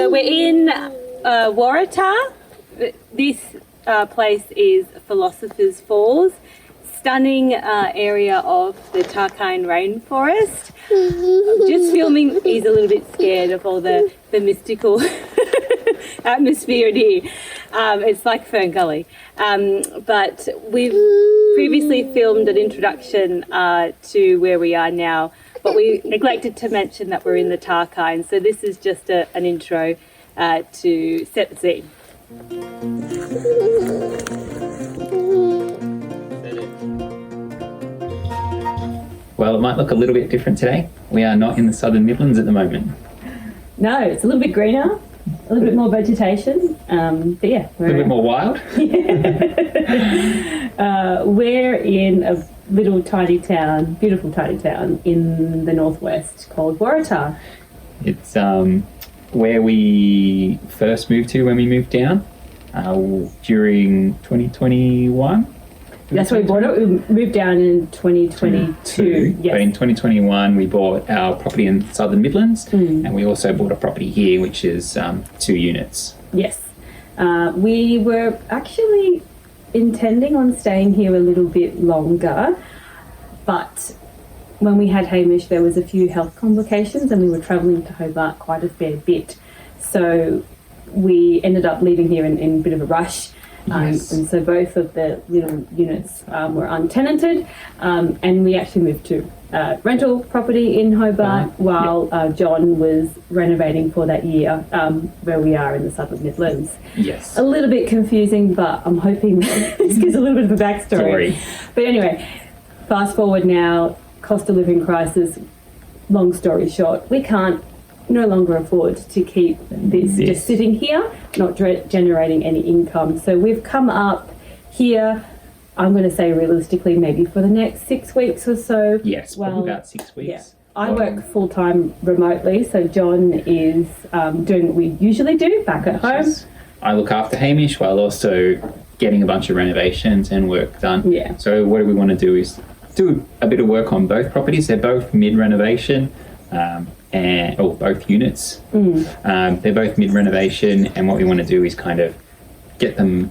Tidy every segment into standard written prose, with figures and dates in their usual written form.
So we're in Waratah. This place is Philosopher's Falls. Stunning area of the Tarkine rainforest. Just filming, he's a little bit scared of all the mystical atmosphere in here. It's like Fern Gully. But we've previously filmed an introduction to where we are now, but we neglected to mention that we're in the Tarkine. So this is just an intro to set the scene. Well, it might look a little bit different today. We are not in the Southern Midlands at the moment. No, it's a little bit greener, a little bit more vegetation, but yeah. A little bit more wild. We're in a little tiny town, beautiful tiny town in the northwest called Waratah. It's where we first moved to when we moved down during 2021. That's where we bought it. We moved down in 2022. Yes. But in 2021, we bought our property in Southern Midlands, and we also bought a property here, which is 2 units. Yes. We were actually intending on staying here a little bit longer, but when we had Hamish, there was a few health complications, and we were travelling to Hobart quite a fair bit. So we ended up leaving here in a bit of a rush. Yes. And so both of the little units were untenanted, and we actually moved to rental property in Hobart while John was renovating for that year where we are in the Southern Midlands. Yes. A little bit confusing, but I'm hoping this gives a little bit of a backstory. Sorry. But anyway, fast forward now, cost of living crisis, long story short, we can't no longer afford to keep this just sitting here, not generating any income. So we've come up here, I'm going to say realistically, maybe for the next 6 weeks or so. Yes, probably about 6 weeks. Yeah. I work full-time remotely, so John is doing what we usually do back at home. I look after Hamish while also getting a bunch of renovations and work done. Yeah. So what we want to do is do a bit of work on both properties. They're both mid-renovation. Both units. They're both mid-renovation, and what we want to do is kind of get them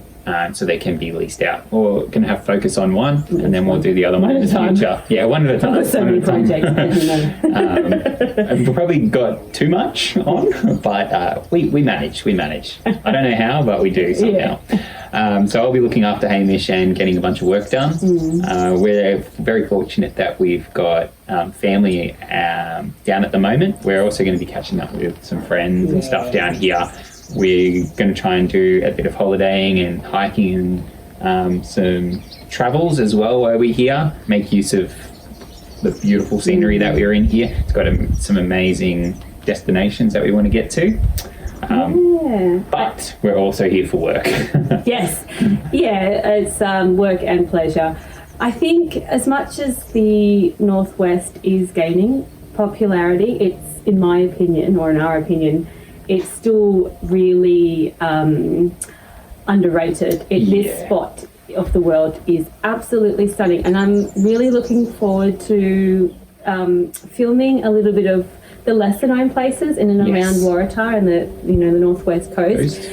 so they can be leased out, or can have focus on one, and then we'll do the other one in the future. Yeah, one at a time. I've got so many projects, as you know. We've probably got too much on, but we manage. I don't know how, but we do somehow. So I'll be looking after Hamish and getting a bunch of work done. We're very fortunate that we've got family down at the moment. We're also going to be catching up with some friends and stuff down here. We're going to try and do a bit of holidaying and hiking and some travels as well while we're here. Make use of the beautiful scenery that we're in here. It's got some amazing destinations that we want to get to. But we're also here for work. Yes. Yeah, it's work and pleasure. I think as much as the Northwest is gaining popularity, it's, in my opinion, or in our opinion, it's still really underrated. This spot of the world is absolutely stunning, and I'm really looking forward to filming a little bit of the lesser known places in and around Waratah and the northwest coast.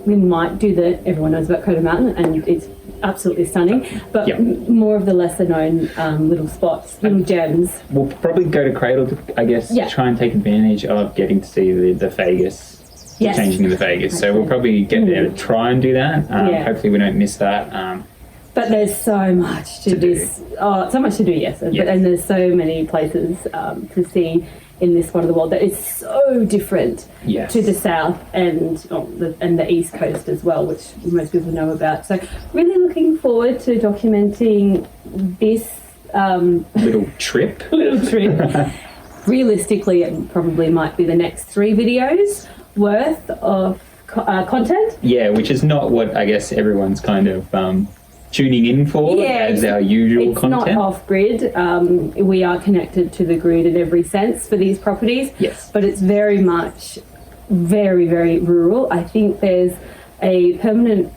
We might do everyone knows about Coda Mountain, and it's absolutely stunning, but more of the lesser known little spots, little gems. We'll probably go to Cradle to, I guess, try and take advantage of getting to see the Vegas, changing to the Vegas. So we'll probably get there to try and do that. Hopefully we don't miss that. But there's so much to this. Oh, so much to do, yes. But, and there's so many places to see in this part of the world that is so different to the south and the east coast as well, which most people know about. So really looking forward to documenting this little trip. Realistically, it probably might be the next 3 videos worth of content. Yeah, which is not what I guess everyone's kind of tuning in for as our usual content. It's not off-grid. We are connected to the grid in every sense for these properties. Yes. But it's very much very, very rural. I think there's a permanent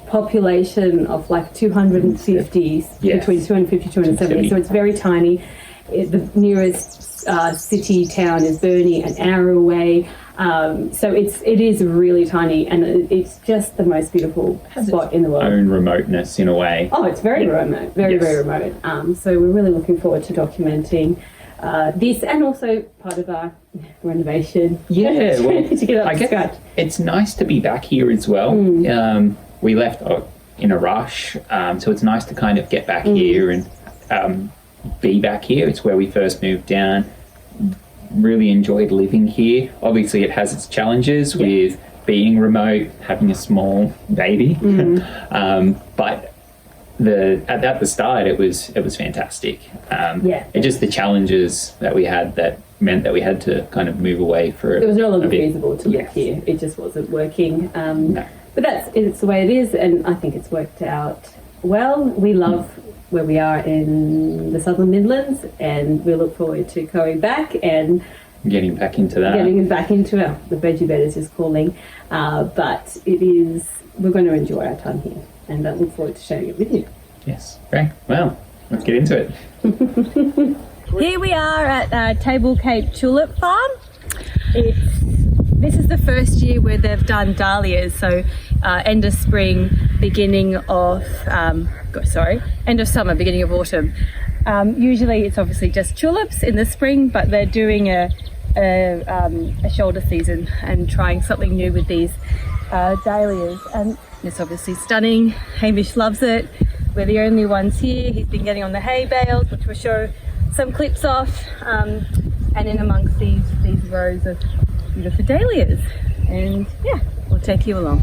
population of like 250, between 250 and 270. So it's very tiny. The nearest city town is Burnie, an hour away. So it is really tiny, and it's just the most beautiful spot in the world. Own remoteness in a way. Oh, it's very remote, very remote. So we're really looking forward to documenting this, and also part of our renovation. Yeah, well, to get up to scratch. It's nice to be back here as well. We left in a rush, so it's nice to kind of get back here and be back here. It's where we first moved down. Really enjoyed living here. Obviously, it has its challenges with being remote, having a small baby, but at the start it was fantastic. It just the challenges that we had that meant that we had to kind of move away for it was no longer feasible to live here. It just wasn't working. No. But it's the way it is, and I think it's worked out well. We love where we are in the Southern Midlands, and we look forward to going back and getting back into that. The veggie bed is just calling, but we're going to enjoy our time here, and I look forward to sharing it with you. Yes, great. Well, let's get into it. Here we are at Table Cape Tulip Farm. This is the first year where they've done dahlias, so end of spring, beginning of end of summer, beginning of autumn. Usually it's obviously just tulips in the spring, but they're doing a shoulder season and trying something new with these dahlias, and it's obviously stunning. Hamish loves it. We're the only ones here. He's been getting on the hay bales, which we'll show some clips of, and in amongst these rows of beautiful dahlias, and we'll take you along.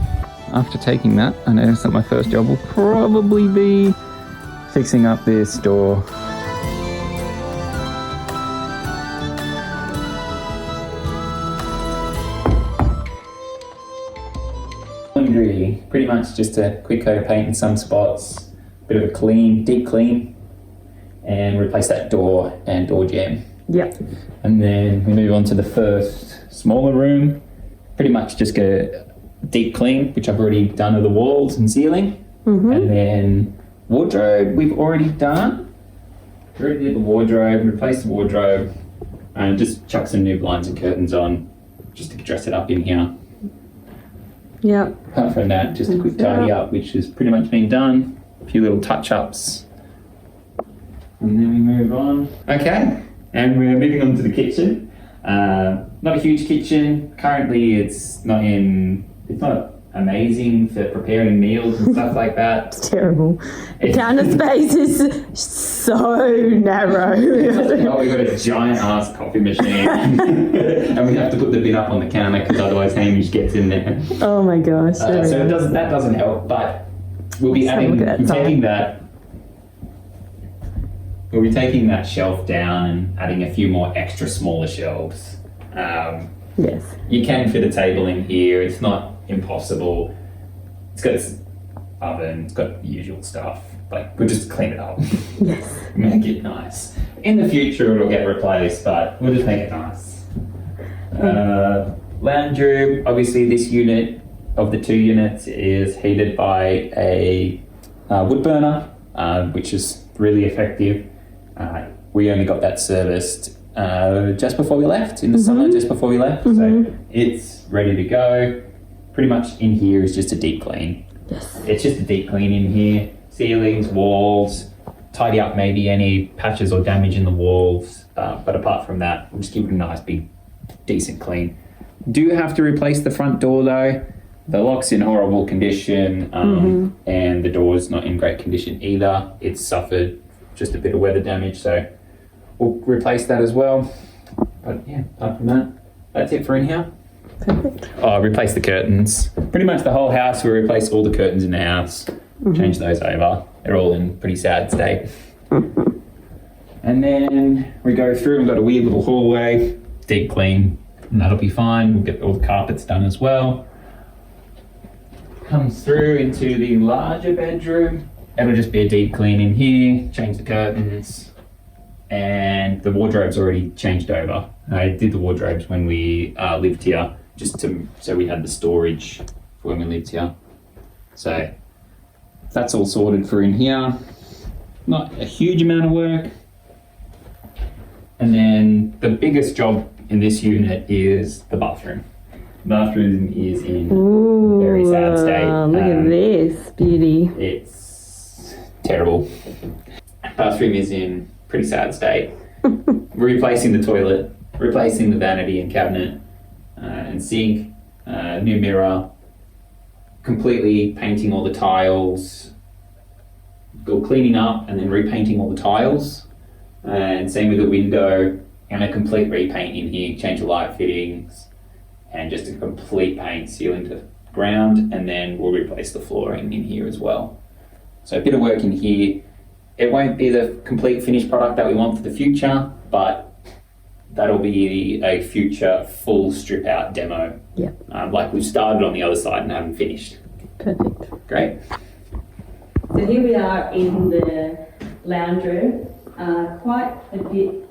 After taking that, I noticed that my first job will probably be fixing up this door. Laundry, pretty much just a quick coat of paint in some spots, bit of a deep clean, and replace that door and door jamb. Yep. And then we move on to the first smaller room, pretty much just get a deep clean, which I've already done of the walls and ceiling. And then wardrobe we've already done. We already did the wardrobe, replaced the wardrobe, and just chuck some new blinds and curtains on just to dress it up in here. Yep. Apart from that, just a quick tidy up, which has pretty much been done. A few little touch-ups. And then we move on. Okay, and we're moving on to the kitchen. Not a huge kitchen. Currently it's not amazing for preparing meals and stuff like that. It's terrible. The counter space is so narrow. Oh, we've got a giant ass coffee machine. And we have to put the bin up on the counter because otherwise Hamish gets in there. Oh my gosh. So that doesn't help, but we'll be taking that shelf down and adding a few more extra smaller shelves. Yes. You can fit a table in here. It's not impossible. It's got its oven. It's got the usual stuff. Like, we'll just clean it up. Yes. Make it nice. In the future, it'll get replaced, but we'll just make it nice. Lounge room. Obviously, this unit of the 2 units is heated by a wood burner, which is really effective. We only got that serviced just before we left, in the summer, just before we left. So it's ready to go. Pretty much in here is just a deep clean. Yes. It's just a deep clean in here. Ceilings, walls, tidy up maybe any patches or damage in the walls. But apart from that, we'll just keep it a nice, big, decent clean. Do have to replace the front door though. The lock's in horrible condition, and the door's not in great condition either. It's suffered just a bit of weather damage, so we'll replace that as well. But yeah, apart from that, that's it for in here. Perfect. Oh, replace the curtains. Pretty much the whole house. We replaced all the curtains in the house. Change those over. They're all in pretty sad state. And then we go through. We've got a weird little hallway, deep clean, and that'll be fine. We'll get all the carpets done as well. Comes through into the larger bedroom. It'll just be a deep clean in here. Change the curtains, and the wardrobe's already changed over. I did the wardrobes when we lived here, so we had the storage for when we lived here. So that's all sorted for in here. Not a huge amount of work. And then the biggest job in this unit is the bathroom. Bathroom is in Ooh, very sad state. Look at this beauty. It's terrible. Bathroom is in pretty sad state. We're replacing the toilet, replacing the vanity and cabinet and sink, new mirror, completely painting all the tiles, go cleaning up and then repainting all the tiles, and same with the window, and a complete repaint in here, change the light fittings, and just a complete paint ceiling to ground, and then we'll replace the flooring in here as well. So a bit of work in here. It won't be the complete finished product that we want for the future, but that'll be a future full strip out demo. Yeah. Like we've started on the other side and haven't finished. Perfect. Great. So here we are in the lounge room. Quite a bit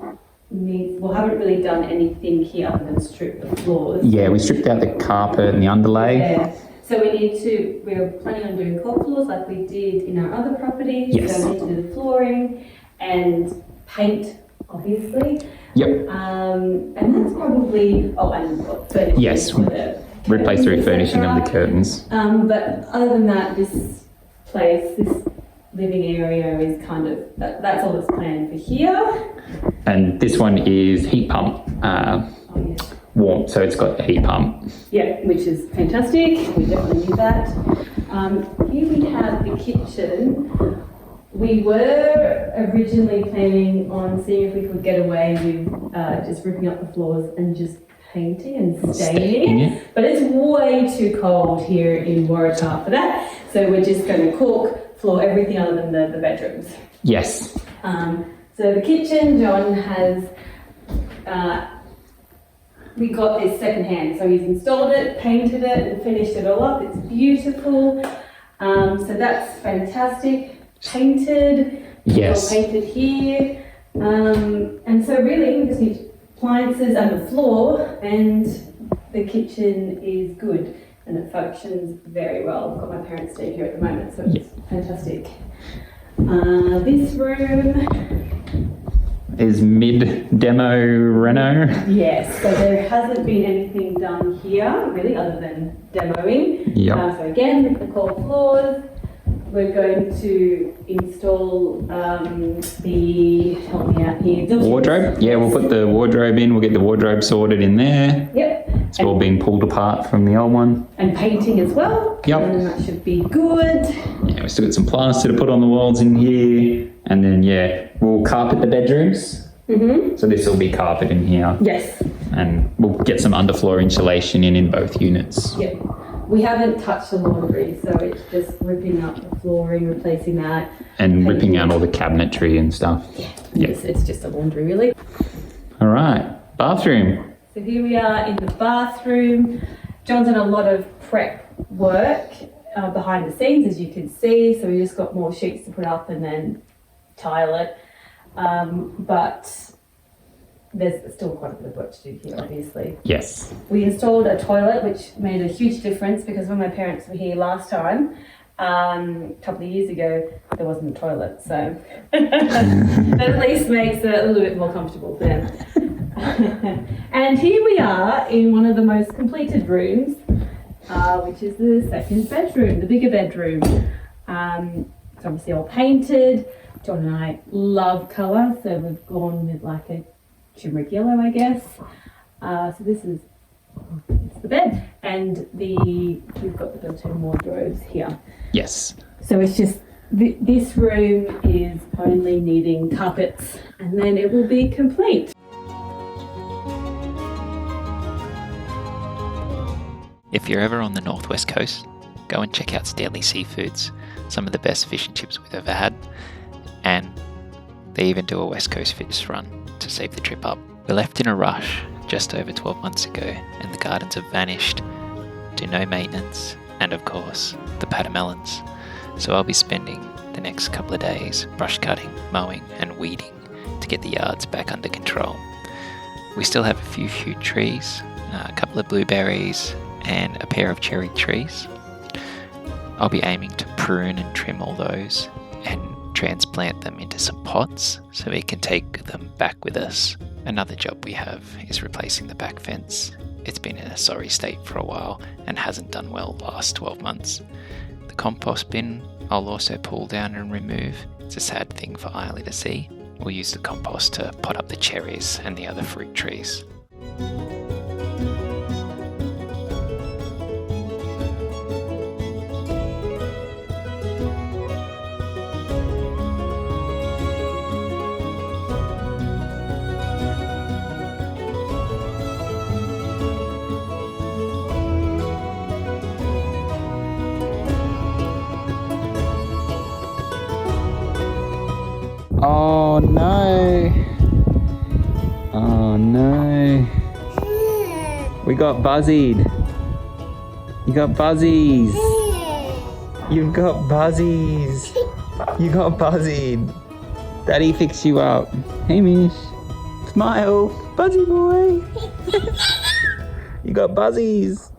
needs, well, haven't really done anything here other than strip the floors. Yeah, we stripped out the carpet and the underlay. Yeah. So we're planning on doing cold floors like we did in our other properties. Yes. So we need to do the flooring and paint, obviously. Yep. And that's probably, and furnishing. Yes. For the Replace the curtains, refurnishing of the etc. curtains. But other than that, this place, this living area is kind of, that's all that's planned for here. And this one is heat pump warm, so it's got a heat pump. Yeah, which is fantastic. We definitely need that. Here we have the kitchen. We were originally planning on seeing if we could get away with just ripping up the floors and just painting and staining it. But it's way too cold here in Waratah for that. So we're just going to caulk, floor everything other than the bedrooms. Yes. So the kitchen, John has, we got this second hand. So he's installed it, painted it and finished it all up. It's beautiful. So that's fantastic. Painted. Yes. All painted here. And so really we just need appliances and the floor, and the kitchen is good and it functions very well. I've got my parents staying here at the moment, so it's fantastic. This room is mid-demo reno. Yes, so there hasn't been anything done here really other than demoing. Yep. So again, the cold floors. We're going to install help me out here. Wardrobe. Yeah, we'll put the wardrobe in. We'll get the wardrobe sorted in there. Yep. It's all being pulled apart from the old one. And painting as well. Yep. And that should be good. Yeah, we still got some plaster to put on the walls in here. And then, yeah, we'll carpet the bedrooms. Mm-hmm. So this will be carpet in here. Yes. And we'll get some underfloor insulation in both units. Yep. We haven't touched the laundry, so it's just ripping up the flooring, replacing that. And ripping out all the cabinetry and stuff. Yeah. Yeah. It's just a laundry really. All right, bathroom. So here we are in the bathroom. John's done a lot of prep work behind the scenes, as you can see. So we just got more sheets to put up and then tile it. But there's still quite a bit of work to do here, obviously. Yes. We installed a toilet, which made a huge difference because when my parents were here last time, a couple of years ago, there wasn't a toilet. So that at least makes it a little bit more comfortable for them. And here we are in one of the most completed rooms, which is the second bedroom, the bigger bedroom. It's obviously all painted. John and I love colour, so we've gone with like a turmeric yellow, I guess. So this is it's the bed, and we've got the built-in wardrobes here. Yes. So it's just this room is only needing carpets, and then it will be complete. If you're ever on the northwest coast, go and check out Stanley Seafoods, some of the best fish and chips we've ever had, and they even do a West Coast fish run to save the trip up. We left in a rush just over 12 months ago, and the gardens have vanished, do no maintenance, and of course, the patamelons. So I'll be spending the next couple of days brush cutting, mowing, and weeding to get the yards back under control. We still have a few fruit trees, a couple of blueberries, and a pair of cherry trees. I'll be aiming to prune and trim all those and transplant them into some pots so we can take them back with us. Another job we have is replacing the back fence. it's been in a sorry state for a while and hasn't done well the last 12 months. The compost bin I'll also pull down and remove. It's a sad thing for Eiley to see. We'll use the compost to pot up the cherries and the other fruit trees. Oh no. Oh no. We got buzzied. You got buzzies. You've got buzzies. You got buzzied. Daddy fixed you up. Hey Mish. Smile. Buzzy boy. You got buzzies.